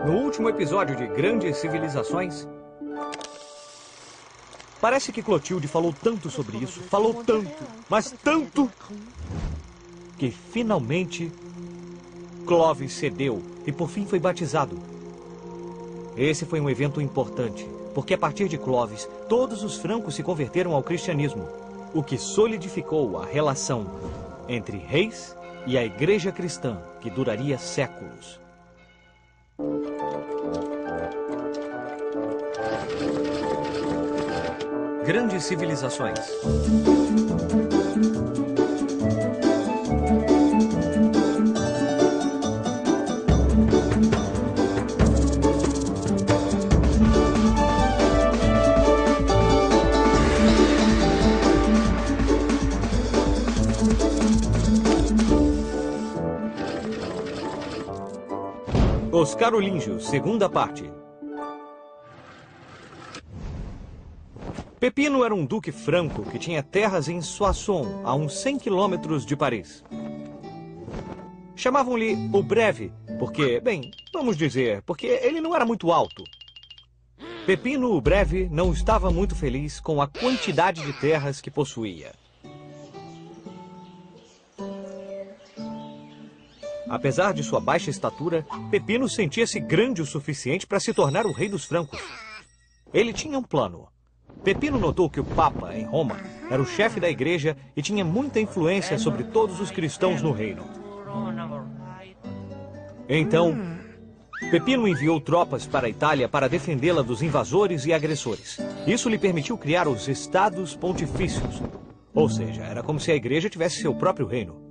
No último episódio de Grandes Civilizações, parece que Clotilde falou tanto sobre isso, falou tanto, mas tanto, que finalmente Clovis cedeu e por fim foi batizado. Esse foi um evento importante, porque a partir de Clovis, todos os francos se converteram ao cristianismo, o que solidificou a relação entre reis e a igreja cristã, que duraria séculos. Grandes Civilizações. Os Carolíngios, segunda parte. Pepino era um duque franco que tinha terras em Soissons, a uns 100 quilômetros de Paris. Chamavam-lhe o Breve, porque, bem, vamos dizer, porque ele não era muito alto. Pepino o Breve não estava muito feliz com a quantidade de terras que possuía. Apesar de sua baixa estatura, Pepino sentia-se grande o suficiente para se tornar o rei dos francos. Ele tinha um plano. Pepino notou que o Papa, em Roma, era o chefe da igreja e tinha muita influência sobre todos os cristãos no reino. Então, Pepino enviou tropas para a Itália para defendê-la dos invasores e agressores. Isso lhe permitiu criar os Estados Pontifícios. Ou seja, era como se a igreja tivesse seu próprio reino.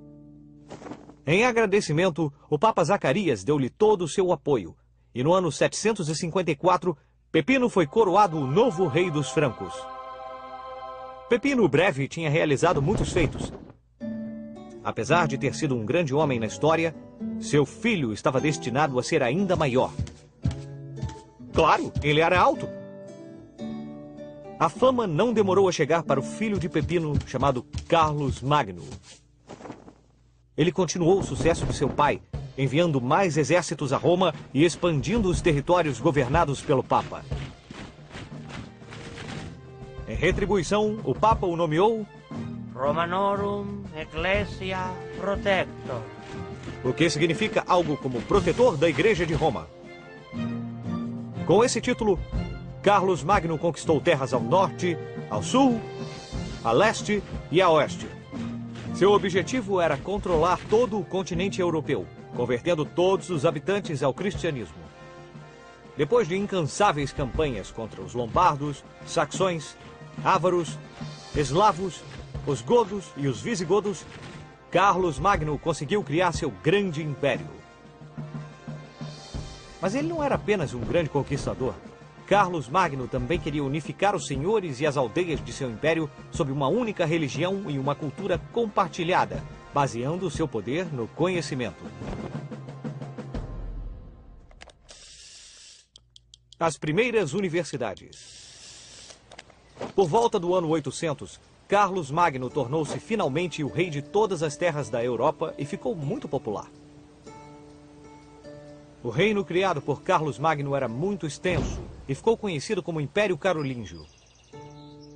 Em agradecimento, o Papa Zacarias deu-lhe todo o seu apoio. E no ano 754, Pepino foi coroado o novo rei dos francos. Pepino o Breve tinha realizado muitos feitos. Apesar de ter sido um grande homem na história, seu filho estava destinado a ser ainda maior. Claro, ele era alto. A fama não demorou a chegar para o filho de Pepino, chamado Carlos Magno. Ele continuou o sucesso de seu pai, enviando mais exércitos a Roma e expandindo os territórios governados pelo Papa. Em retribuição, o Papa o nomeou Romanorum Ecclesia Protector, o que significa algo como protetor da Igreja de Roma. Com esse título, Carlos Magno conquistou terras ao norte, ao sul, a leste e a oeste. Seu objetivo era controlar todo o continente europeu, convertendo todos os habitantes ao cristianismo. Depois de incansáveis campanhas contra os lombardos, saxões, ávaros, eslavos, os godos e os visigodos, Carlos Magno conseguiu criar seu grande império. Mas ele não era apenas um grande conquistador. Carlos Magno também queria unificar os senhores e as aldeias de seu império sob uma única religião e uma cultura compartilhada, baseando seu poder no conhecimento. As primeiras universidades. Por volta do ano 800, Carlos Magno tornou-se finalmente o rei de todas as terras da Europa e ficou muito popular. O reino criado por Carlos Magno era muito extenso e ficou conhecido como Império Carolíngio.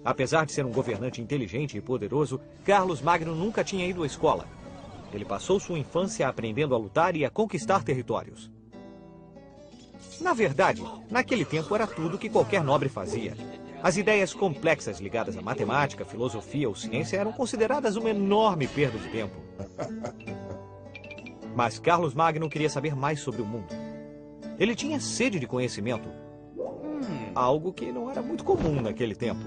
Apesar de ser um governante inteligente e poderoso, Carlos Magno nunca tinha ido à escola. Ele passou sua infância aprendendo a lutar e a conquistar territórios. Na verdade, naquele tempo era tudo que qualquer nobre fazia. As ideias complexas ligadas à matemática, filosofia ou ciência eram consideradas uma enorme perda de tempo. Mas Carlos Magno queria saber mais sobre o mundo. Ele tinha sede de conhecimento, algo que não era muito comum naquele tempo.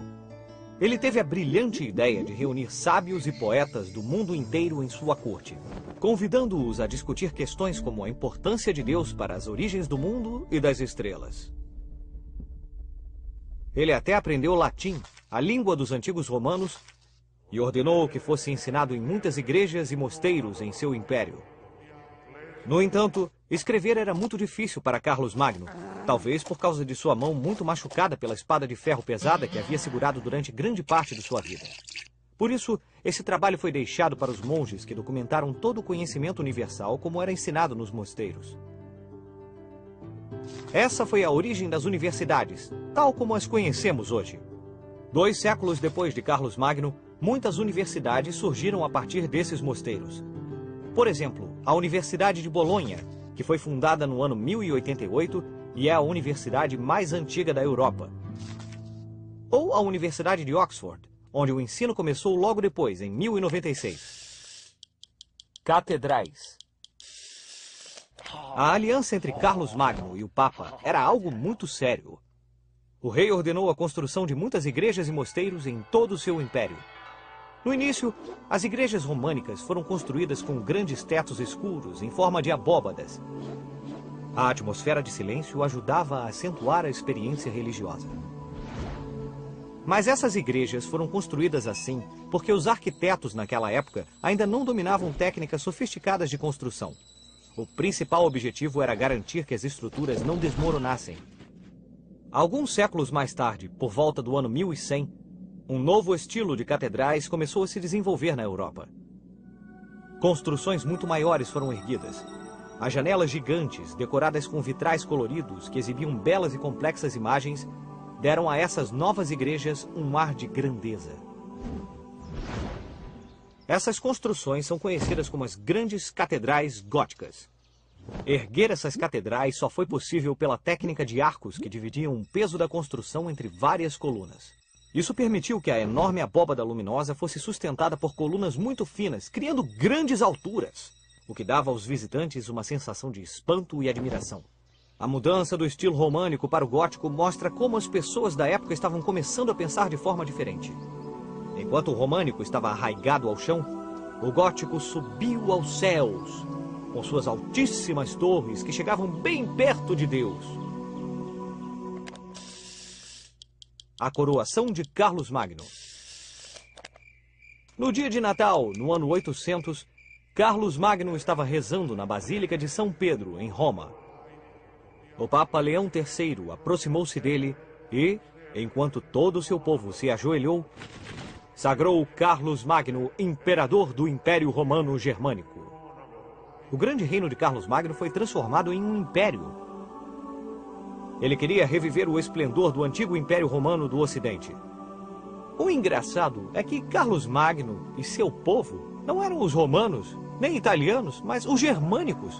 Ele teve a brilhante ideia de reunir sábios e poetas do mundo inteiro em sua corte, convidando-os a discutir questões como a importância de Deus para as origens do mundo e das estrelas. Ele até aprendeu latim, a língua dos antigos romanos, e ordenou que fosse ensinado em muitas igrejas e mosteiros em seu império. No entanto, escrever era muito difícil para Carlos Magno, talvez por causa de sua mão muito machucada pela espada de ferro pesada que havia segurado durante grande parte de sua vida. Por isso, esse trabalho foi deixado para os monges que documentaram todo o conhecimento universal como era ensinado nos mosteiros. Essa foi a origem das universidades, tal como as conhecemos hoje. 2 séculos depois de Carlos Magno, muitas universidades surgiram a partir desses mosteiros. Por exemplo, a Universidade de Bolonha, que foi fundada no ano 1088 e é a universidade mais antiga da Europa. Ou a Universidade de Oxford, onde o ensino começou logo depois, em 1096. Catedrais. A aliança entre Carlos Magno e o Papa era algo muito sério. O rei ordenou a construção de muitas igrejas e mosteiros em todo o seu império. No início, as igrejas românicas foram construídas com grandes tetos escuros em forma de abóbadas. A atmosfera de silêncio ajudava a acentuar a experiência religiosa. Mas essas igrejas foram construídas assim porque os arquitetos naquela época ainda não dominavam técnicas sofisticadas de construção. O principal objetivo era garantir que as estruturas não desmoronassem. Alguns séculos mais tarde, por volta do ano 1100, um novo estilo de catedrais começou a se desenvolver na Europa. Construções muito maiores foram erguidas. As janelas gigantes, decoradas com vitrais coloridos que exibiam belas e complexas imagens, deram a essas novas igrejas um ar de grandeza. Essas construções são conhecidas como as grandes catedrais góticas. Erguer essas catedrais só foi possível pela técnica de arcos que dividiam o peso da construção entre várias colunas. Isso permitiu que a enorme abóbada luminosa fosse sustentada por colunas muito finas, criando grandes alturas, o que dava aos visitantes uma sensação de espanto e admiração. A mudança do estilo românico para o gótico mostra como as pessoas da época estavam começando a pensar de forma diferente. Enquanto o românico estava arraigado ao chão, o gótico subiu aos céus, com suas altíssimas torres que chegavam bem perto de Deus. A coroação de Carlos Magno. No dia de Natal, no ano 800, Carlos Magno estava rezando na Basílica de São Pedro, em Roma. O Papa Leão III aproximou-se dele e, enquanto todo o seu povo se ajoelhou, sagrou Carlos Magno, imperador do Império Romano Germânico. O grande reino de Carlos Magno foi transformado em um império. Ele queria reviver o esplendor do antigo Império Romano do Ocidente. O engraçado é que Carlos Magno e seu povo não eram os romanos, nem italianos, mas os germânicos.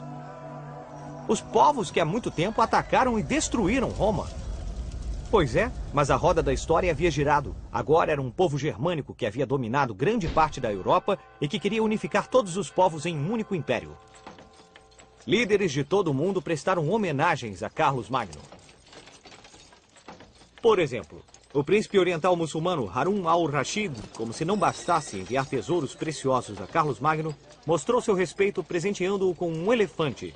Os povos que há muito tempo atacaram e destruíram Roma. Pois é, mas a roda da história havia girado. Agora era um povo germânico que havia dominado grande parte da Europa e que queria unificar todos os povos em um único império. Líderes de todo o mundo prestaram homenagens a Carlos Magno. Por exemplo, o príncipe oriental muçulmano Harun al-Rashid, como se não bastasse enviar tesouros preciosos a Carlos Magno, mostrou seu respeito presenteando-o com um elefante.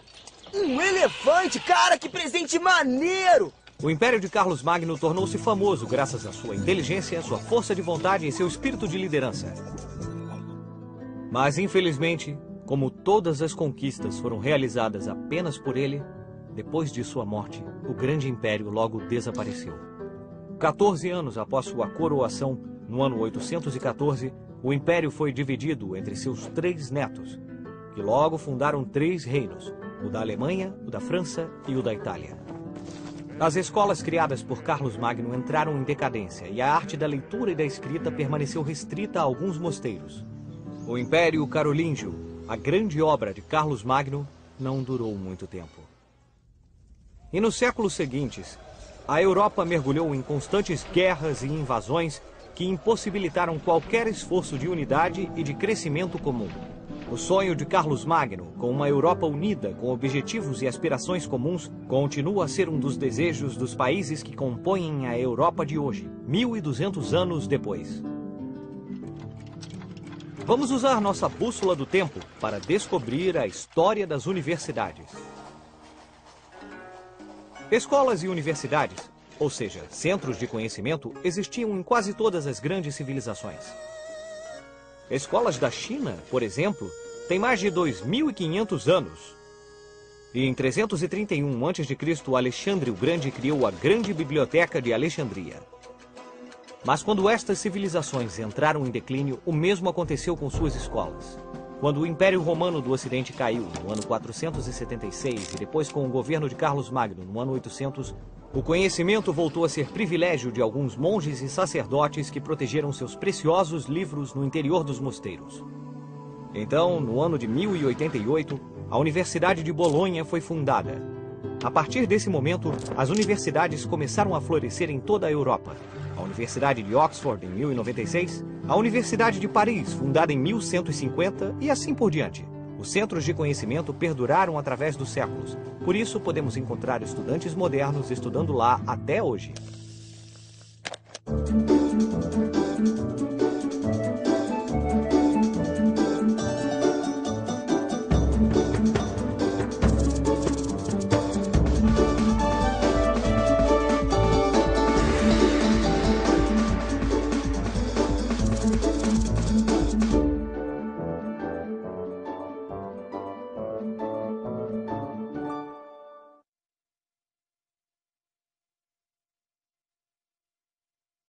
Um elefante? Cara, que presente maneiro! O Império de Carlos Magno tornou-se famoso graças à sua inteligência, sua força de vontade e seu espírito de liderança. Mas, infelizmente, como todas as conquistas foram realizadas apenas por ele, depois de sua morte, o grande império logo desapareceu. 14 anos após sua coroação, no ano 814, o império foi dividido entre seus 3 netos, que logo fundaram 3 reinos, o da Alemanha, o da França e o da Itália. As escolas criadas por Carlos Magno entraram em decadência e a arte da leitura e da escrita permaneceu restrita a alguns mosteiros. O Império Carolíngio, a grande obra de Carlos Magno, não durou muito tempo. E nos séculos seguintes, a Europa mergulhou em constantes guerras e invasões que impossibilitaram qualquer esforço de unidade e de crescimento comum. O sonho de Carlos Magno, com uma Europa unida, com objetivos e aspirações comuns, continua a ser um dos desejos dos países que compõem a Europa de hoje, 1200 anos depois. Vamos usar nossa bússola do tempo para descobrir a história das universidades. Escolas e universidades, ou seja, centros de conhecimento, existiam em quase todas as grandes civilizações. Escolas da China, por exemplo, têm mais de 2.500 anos. E em 331 a.C., Alexandre o Grande criou a Grande Biblioteca de Alexandria. Mas quando estas civilizações entraram em declínio, o mesmo aconteceu com suas escolas. Quando o Império Romano do Ocidente caiu no ano 476 e depois com o governo de Carlos Magno no ano 800, o conhecimento voltou a ser privilégio de alguns monges e sacerdotes que protegeram seus preciosos livros no interior dos mosteiros. Então, no ano de 1088, a Universidade de Bolonha foi fundada. A partir desse momento, as universidades começaram a florescer em toda a Europa. A Universidade de Oxford, em 1096, a Universidade de Paris, fundada em 1150, e assim por diante. Os centros de conhecimento perduraram através dos séculos. Por isso, podemos encontrar estudantes modernos estudando lá até hoje.